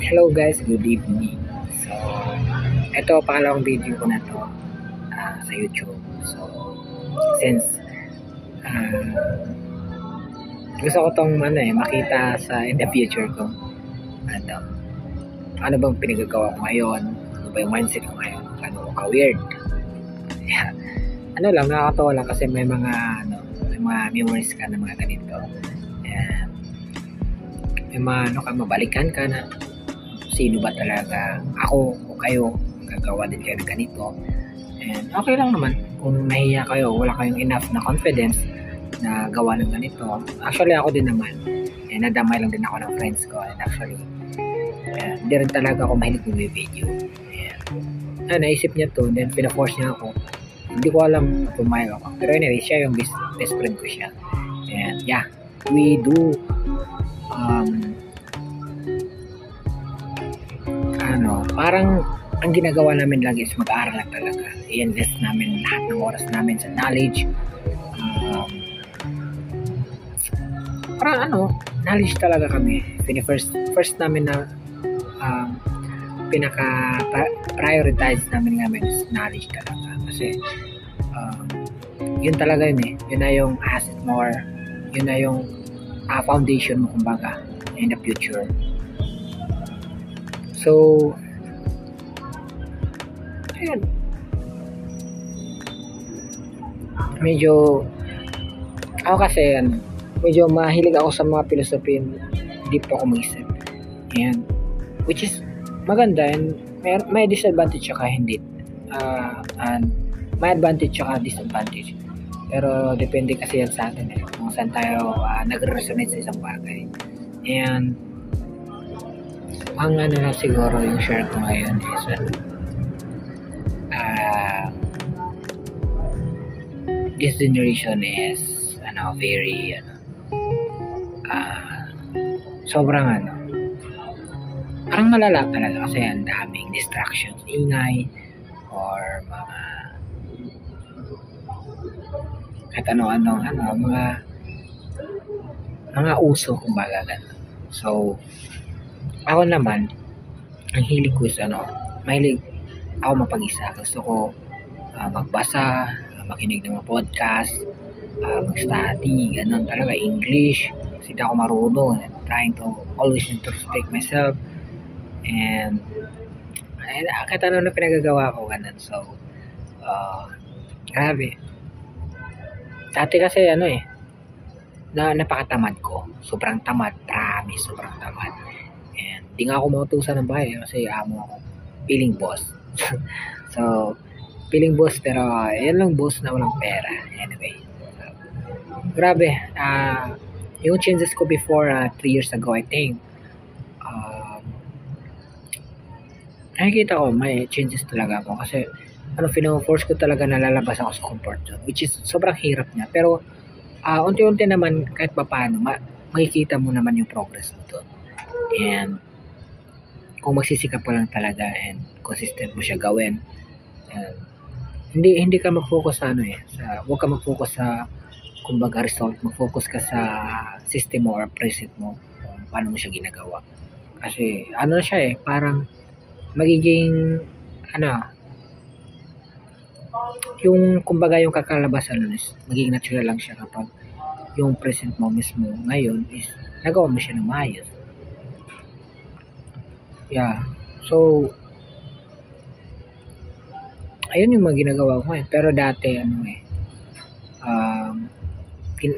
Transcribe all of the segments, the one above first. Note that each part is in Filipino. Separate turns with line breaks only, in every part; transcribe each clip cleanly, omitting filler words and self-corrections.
Hello guys, good evening. So, ito pangalawang video ko na to sa YouTube. So, since ah, gusto ko tong makita in the future ko. Ano, ano bang pinagagawa ko ngayon? Ano ba yung mindset ko ngayon? Ano ko ka-weird? Yeah. Ano lang, nakakatawa lang kasi may mga memories ka na mga ganito. And, may mga mabalikan ka na sino ba talaga ako o kayo gagawa din kayo ng ganito. And okay lang naman kung nahiya kayo, wala kayong enough na confidence na gawa ng ganito. Actually ako din naman, nadamay lang din ako ng friends ko, and actually hindi rin talaga ako mahilig mag-video. Naisip niya to, then pina-force niya ako. Hindi ko alam kung pumayag ako, pero anyway, siya yung best friend ko siya. And yeah, we do parang ang ginagawa namin lagi is mag-aaral lang talaga. I-invest namin lahat ng oras namin sa knowledge. Parang knowledge talaga kami. First namin na pinaka-prioritize namin is knowledge talaga. Kasi yun talaga yun eh. Yun na yung asset mo, or yun na yung foundation mo kumbaga in the future. So, ayun. Medyo ako kasi medyo mahilig ako sa mga philosophy, deep ako mag-isip. Ayan. Which is maganda, and may disadvantage saka hindi. And may advantage saka disadvantage. Pero depende kasi yan sa atin eh. Kung saan tayo nagre-resonate sa isang bagay. And ang lang siguro yung share ko ngayon is this generation is very sobrang parang malala talaga kasi ang daming distractions, ingay, or kahit mga uso kumbaga ganun. So ako naman, ang hilig ko is mahilig ako mapag-isa. Gusto ko magbasa, makinig ng mga podcast, mag-study, ganun talaga, English. Kasi di ako marunong. I'm trying to always introspect myself. And kahit ano na pinagagawa ko, ganun. So, grabe. Dati kasi napakatamad ko. Sobrang tamad, promise, sobrang tamad. And di nga ako mautusan ng bahay kasi amo ako, feeling boss. So, feeling boss, pero yan lang boss na walang pera. Anyway, so, grabe. Yung changes ko before 3 years ago, I think, nakikita ko may changes talaga ako kasi force ko talaga na lalabas ako sa comfort zone, which is sobrang hirap niya, pero unti-unti naman kahit papaano makikita mo naman yung progress mo doon. And kung magsisikap ka lang talaga and consistent mo siya gawin, and hindi ka mag-focus sa huwag ka mag-focus sa kumbaga result, mag-focus ka sa system mo or preset mo kung paano mo siya ginagawa. Kasi siya parang magiging yung kumbaga yung kakalabasan is magiging natural lang siya kapag yung present mo mismo ngayon is nagawa mo siya ng maayos. Yeah. So, ayun yung mga ginagawa ko ngayon. Pero dati,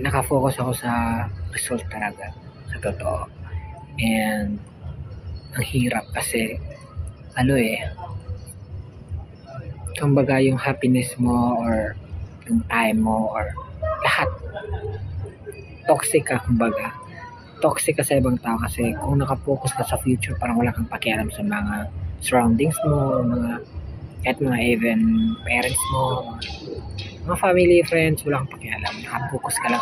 nakafocus ako sa result talaga. Sa totoo. And, ang hirap kasi, kumbaga yung happiness mo, or yung time mo, or lahat. Toxic ka, kumbaga. Toxic ka sa ibang tao kasi kung nakafocus ka sa future, parang wala kang pakialam sa mga surroundings mo, kahit mga even parents mo, mga family, friends, wala kang pakialam. Nakafocus ka lang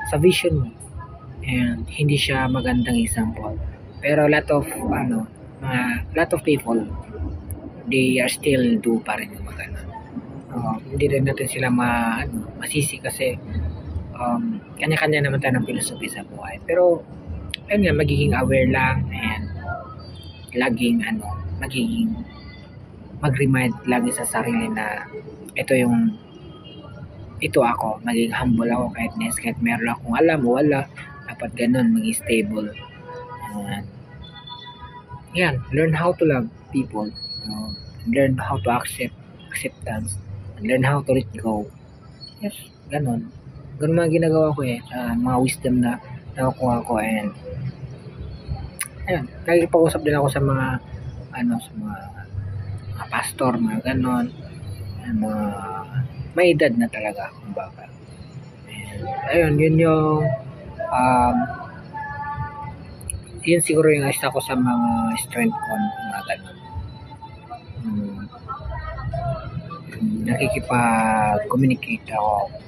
sa vision mo. And hindi siya magandang example. Pero lot of people, they are still do pa rin yung maganda. Hindi rin natin sila masisi kasi kanya-kanya naman tayo ng philosophy sa buhay. Pero ayun nga, magiging aware lang, and laging mag-remind lagi sa sarili na ito ako, maging humble ako kahit meron akong alam o wala, dapat ganun, maging stable. And yan, learn how to love people, learn how to acceptance, and learn how to let go. Yes, ganun mga ginagawa ko mga wisdom na nakukuha ko. And ayun, nakikipag-usap din ako sa mga pastor, mga ganon, mga may edad na talaga, kumbaga. And ayun, yun siguro yung isa ko sa mga strength ko, mga ganon. Nakikipag-communicate ako